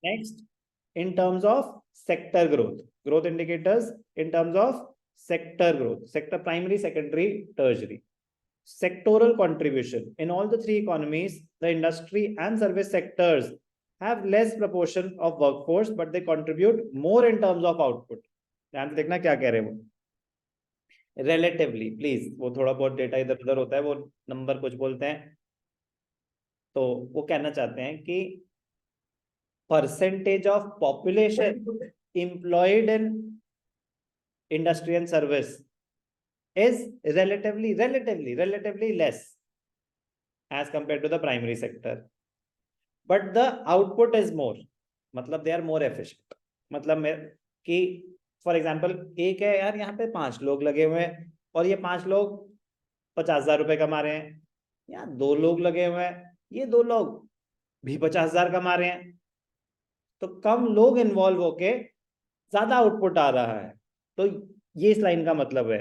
Next, in terms of sector growth, growth indicators in terms of sector growth, sector primary, secondary, tertiary. Sectoral contribution in all the three economies, the industry and service sectors have less proportion of workforce, but they contribute more in terms of output. ध्यान से देखना क्या कह रहे हैं वो, relatively, please, वो थोड़ा बहुत डेटा इधर उधर होता है, वो नंबर कुछ बोलते हैं, तो वो कहना चाहते हैं कि percentage of population employed in industry and service is relatively less as compared to the primary sector, but the output is more, मतलब they are more efficient. मतलब कि फॉर एग्जाम्पल एक है यार, यहाँ पे 5 लोग लगे हुए हैं और ये 5 लोग 50,000 रुपए कमा रहे हैं, यहाँ 2 लोग लगे हुए हैं, ये 2 लोग भी 50,000 कमा रहे हैं, तो कम लोग इन्वॉल्व होके ज्यादा आउटपुट आ रहा है। तो ये इस लाइन का मतलब है,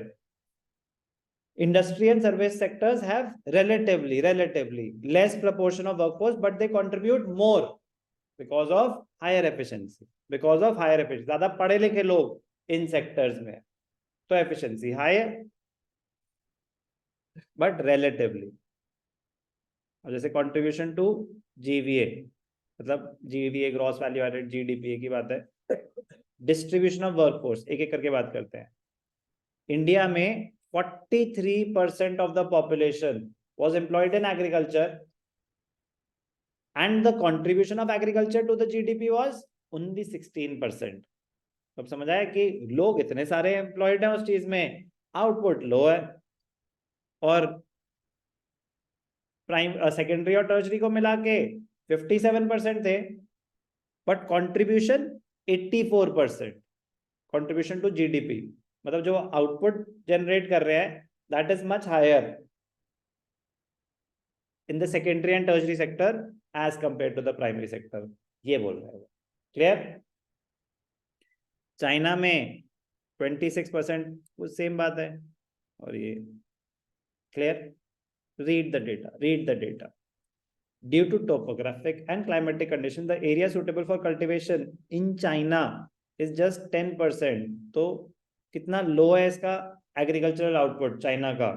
industry and service sectors have relatively less proportion of workforce, but they contribute more because of higher efficiency, ज्यादा पढ़े लिखे लोग इन सेक्टर्स में, तो एफिशिएंसी हायर बट relatively. और जैसे कंट्रीब्यूशन टू जीवीए, मतलब GVA gross value added, GDP की बात है। डिस्ट्रीब्यूशन ऑफ वर्कफोर्स, एक एक करके बात करते हैं। इंडिया में 43% of the population was employed in agriculture, and the contribution of agriculture to the GDP was only 16%. अब समझ आया कि लोग इतने सारे एम्प्लॉयड हैं उस चीज में, आउटपुट लो है। और प्राइम सेकेंडरी और टर्शरी को मिला के 57% थे, but contribution 84%, contribution to GDP, मतलब जो आउटपुट जनरेट कर रहे हैं that is much higher in the secondary and tertiary sector as compare to the primary sector, ये बोल रहे हैं। क्लियर? चाइना में 26%, वो सेम बात है। और ये clear? Read the data. Due to topographic and climatic condition, the area suitable for cultivation in China is just 10%। तो कितना लो है इसका एग्रीकल्चरल आउटपुट चाइना का?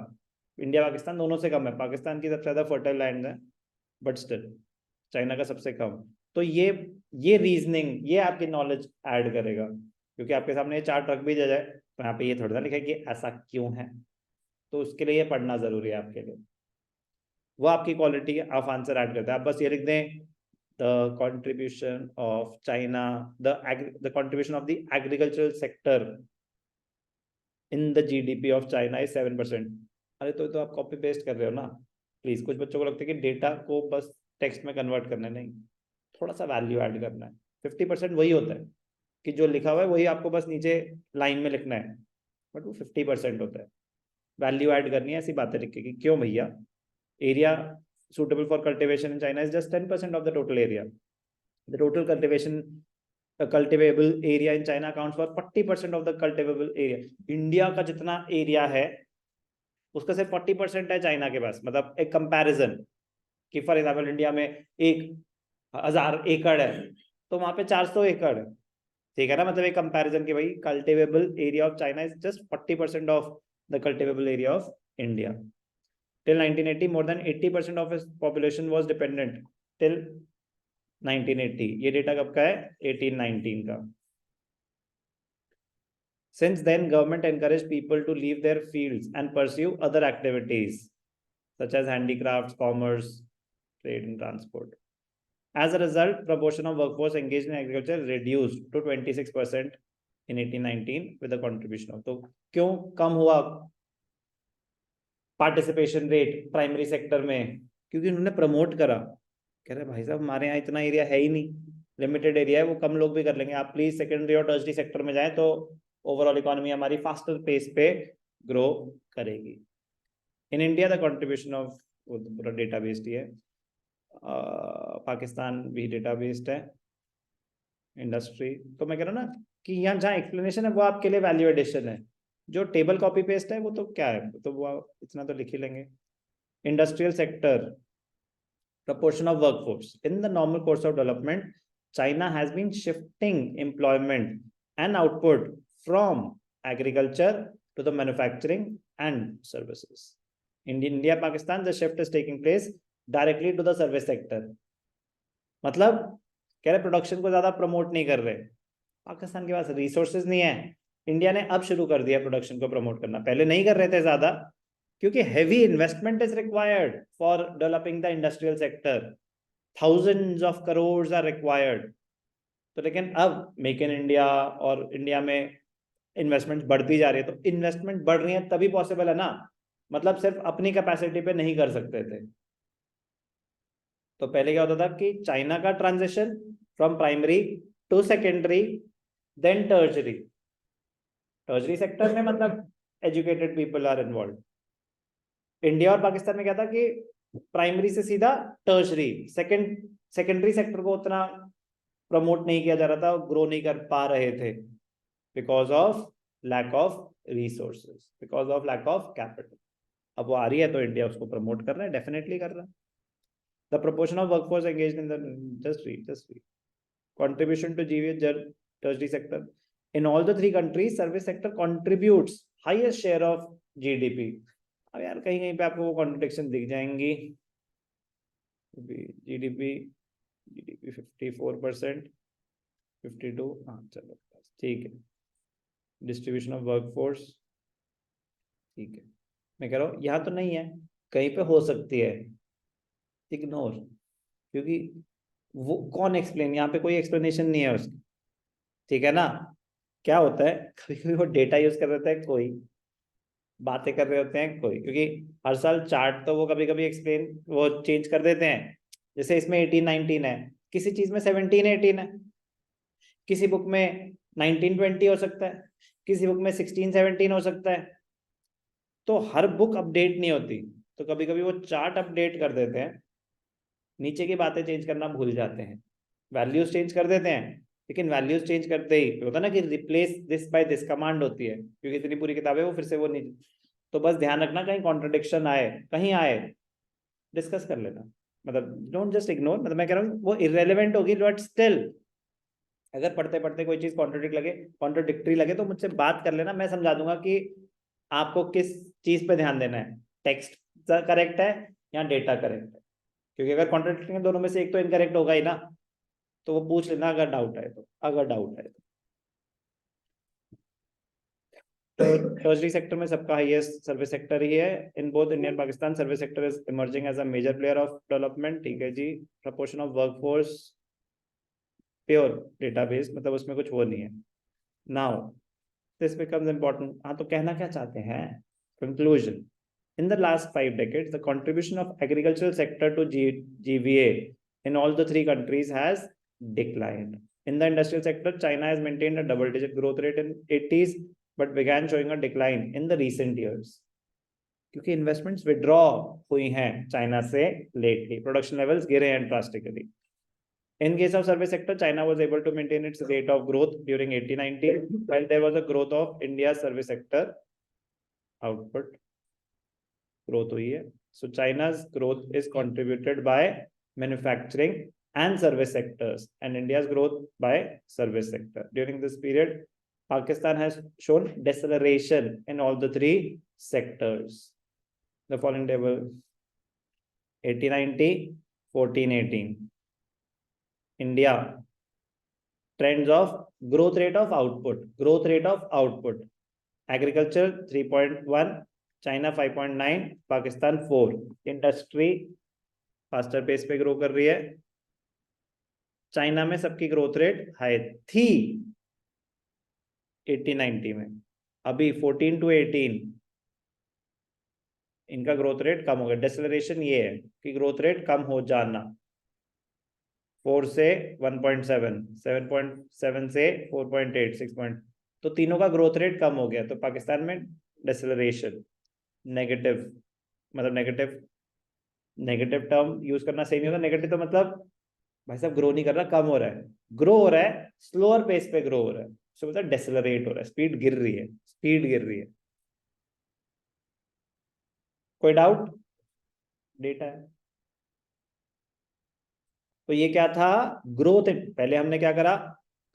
इंडिया पाकिस्तान दोनों से कम है, पाकिस्तान की सबसे ज्यादा फर्टाइल लैंड है, बट स्टिल चाइना का सबसे कम। तो ये रीजनिंग, ये आपकी नॉलेज ऐड करेगा, क्योंकि आपके सामने ये चार्ट रख भी दिया जाए तो यहाँ पे ये थोड़ा सा लिखा है कि ऐसा क्यों है, तो उसके लिए ये पढ़ना जरूरी है आपके लिए। वो आपकी क्वालिटी ऑफ आंसर ऐड करता है। आप बस ये लिख दें, the contribution of China, the contribution of the agricultural sector in the GDP of China is 7%। अरे तो आप कॉपी पेस्ट कर रहे हो ना, प्लीज। कुछ बच्चों को लगता है कि डेटा को बस टेक्स्ट में कन्वर्ट करना है, नहीं, थोड़ा सा वैल्यू ऐड करना है। 50% वही होता है कि जो लिखा हुआ है वही आपको बस नीचे लाइन में लिखना है, बट वो 50% होता है। वैल्यू ऐड करनी है, ऐसी बातें लिख के कि क्यों भैया, area suitable for cultivation in China is just 10% of the total area. The total cultivable area in China accounts for 40% of the cultivable area. India का जितना एरिया है उसका सिर्फ 40% है चाइना के पास। मतलब एक कंपैरिजन कि फॉर एग्जाम्पल इंडिया में 1,000 एकड़ है तो वहां पे 400 एकड़ है, ठीक है ना? मतलब एक कंपैरिजन कि भाई cultivable area of China is just 40% of the cultivable area of India. Till 1980, more than 80% of its population was dependent. Till 1980, ये डेटा कब का है? 1819 का। Since then, government encouraged people to leave their fields and pursue other activities such as handicrafts, commerce, trade and transport. As a result, proportion of workforce engaged in agriculture reduced to 26% in 1819 with the contribution of, तो क्यों कम हुआ participation rate primary sector में? क्योंकि उन्होंने promote करा, कह रहे भाई साहब हमारे यहाँ इतना एरिया है ही नहीं, लिमिटेड एरिया है, वो कम लोग भी कर लेंगे, आप प्लीज सेकेंडरी और टर्शरी सेक्टर में जाएं तो ओवरऑल इकोनॉमी हमारी फास्टर पेस पे ग्रो करेगी। In India the contribution of, पूरा डेटा बेस्ड ही है, पाकिस्तान भी डेटा बेस्ड है, इंडस्ट्री। तो मैं कह रहा हूँ ना कि यहाँ जहाँ एक्सप्लेनेशन है वो आपके लिए वैल्यू एडिशन है, जो टेबल कॉपी पेस्ट है वो तो क्या है, तो वो इतना तो लिख ही लेंगे। Industrial sector, proportion of workforce in the normal course of development China has been shifting employment and output from agriculture to the manufacturing and services. In India, Pakistan, the shift is taking place directly to the service sector. मतलब कह रहे production को ज्यादा promote नहीं कर रहे, पाकिस्तान के पास resources नहीं है, इंडिया ने अब शुरू कर दिया प्रोडक्शन को प्रमोट करना, पहले नहीं कर रहे थे ज्यादा, क्योंकि heavy investment is required for developing the industrial sector, thousands of crores are required. तो लेकिन अब मेक इन इंडिया और इंडिया में इन्वेस्टमेंट बढ़ती जा रही है, तो इन्वेस्टमेंट बढ़ रही है तभी पॉसिबल है ना, मतलब सिर्फ अपनी कैपेसिटी पे नहीं कर सकते थे। तो पहले क्या होता था कि चाइना का transition from primary to secondary then tertiary, tertiary sector में मतलब educated people are involve. India और पाकिस्तान में क्या था कि प्राइमरी से सीधा टर्जरी, सेकेंडरी सेक्टर को उतना प्रमोट नहीं किया जा रहा था, ग्रो नहीं कर पा रहे थे because of lack of resources, because of lack of capital. अब वो आ रही है तो इंडिया उसको प्रमोट कर रहा है, डेफिनेटली कर रहा है। The proportion of workforce engaged in the just read contribution to GVA tertiary sector in all the three countries, service sector contributes highest share of GDP। अब यार कहीं कहीं पे आपको वो कॉन्ट्रडिक्शन दिख जाएंगी, जीडीपी 54%, 52, हाँ चलो ठीक है। डिस्ट्रीब्यूशन ऑफ वर्कफोर्स ठीक है, मैं कह रहा हूँ यहाँ तो नहीं है, कहीं पे हो सकती है, इग्नोर, क्योंकि वो कौन एक्सप्लेन, यहाँ पे कोई एक्सप्लेनेशन नहीं है उसकी, ठीक है ना। क्या होता है कभी कभी वो डेटा यूज कर रहे हैं, कोई बातें कर रहे होते हैं कोई, क्योंकि हर साल चार्ट तो वो कभी कभी एक्सप्लेन वो चेंज कर देते हैं, जैसे इसमें 18-19 है, किसी चीज में 17-18 है, किसी बुक में 19-20 हो सकता है, किसी बुक में 16-17 हो सकता है, तो हर बुक अपडेट नहीं होती, तो कभी कभी वो चार्ट अपडेट कर देते हैं, नीचे की बातें चेंज करना भूल जाते हैं, वैल्यूज चेंज कर देते हैं, लेकिन वैल्यूज चेंज करते ही होता ना कि replace this by this command होती है, क्योंकि इतनी पूरी किताब है वो फिर से वो नहीं, तो बस ध्यान रखना कहीं कॉन्ट्रडिक्शन आए, कहीं आए डिस्कस कर लेना, मतलब डोंट जस्ट इग्नोर, मतलब मैं कह रहा हूँ वो इररेलेवेंट होगी बट स्टिल अगर पढ़ते पढ़ते कोई चीज कॉन्ट्रडिक्टरी लगे तो मुझसे बात कर लेना, मैं समझा दूंगा कि आपको किस चीज पे ध्यान देना है, टेक्स्ट करेक्ट है या डेटा करेक्ट है, क्योंकि अगर कॉन्ट्रडिक्टिंग है दोनों में से एक तो इनकरेक्ट होगा ही ना, तो वो पूछ लेना अगर डाउट है तो, अगर डाउट है तो टर्शरी सेक्टर में सबका हाईएस्ट सर्विस सेक्टर ही है, in both India and Pakistan service sector is emerging as a major player of development, ठीक है जी। Proportion of workforce pure database, मतलब उसमें कुछ वो नहीं है। नाउ दिस बिकम्स इंपॉर्टेंट, हाँ तो कहना क्या चाहते हैं, conclusion, in the last 5 decades the contribution of agricultural sector to GVA in all the three countries has declined. In the industrial sector, China has maintained a double-digit growth rate in 80s but began showing a decline in the recent years, क्योंकि investments withdraw हुई हैं China से lately, production levels गिरे हैं drastically. In case of service sector, China was able to maintain its rate of growth during 80-90, while there was a growth of India's service sector output growth हुई है। So China's growth is contributed by manufacturing and service sectors, and India's growth by service sector. During this period, Pakistan has shown deceleration in all the three sectors. The following table: 80-90, 14-18. India trends of growth rate of output. Agriculture 3.1, China 5.9, Pakistan 4। Industry faster pace पे grow कर रही है, China में सबकी growth rate high थी 80-90 में, अभी 14 to 18 इनका ग्रोथ रेट कम हो गया। डेसेलरेशन ये है कि ग्रोथ रेट कम हो जाना, 4 से 1.7, 7.7 से 4.8, 6. तो तीनों का ग्रोथ रेट कम हो गया, तो पाकिस्तान में डेसेलरेशन, नेगेटिव, मतलब नेगेटिव टर्म यूज करना सही नहीं होता, नेगेटिव तो मतलब भाई साहब ग्रो नहीं कर रहा, कम हो रहा है, ग्रो हो रहा है स्लोअर पेस पे ग्रो हो रहा है, सो मतलब डेसेलरेट हो रहा है, स्पीड गिर रही है। कोई डाउट, डेटा है तो ये क्या था, ग्रोथ। पहले हमने क्या करा,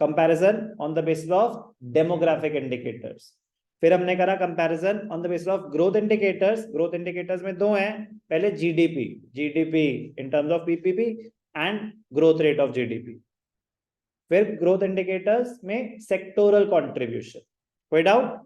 comparison on the basis of demographic indicators, फिर हमने करा comparison on the basis of growth indicators. Growth indicators में दो हैं, पहले GDP, GDP in terms of PPP and growth rate of GDP. फिर ग्रोथ इंडिकेटर्स में सेक्टोरल कंट्रीब्यूशन। कोई डाउट?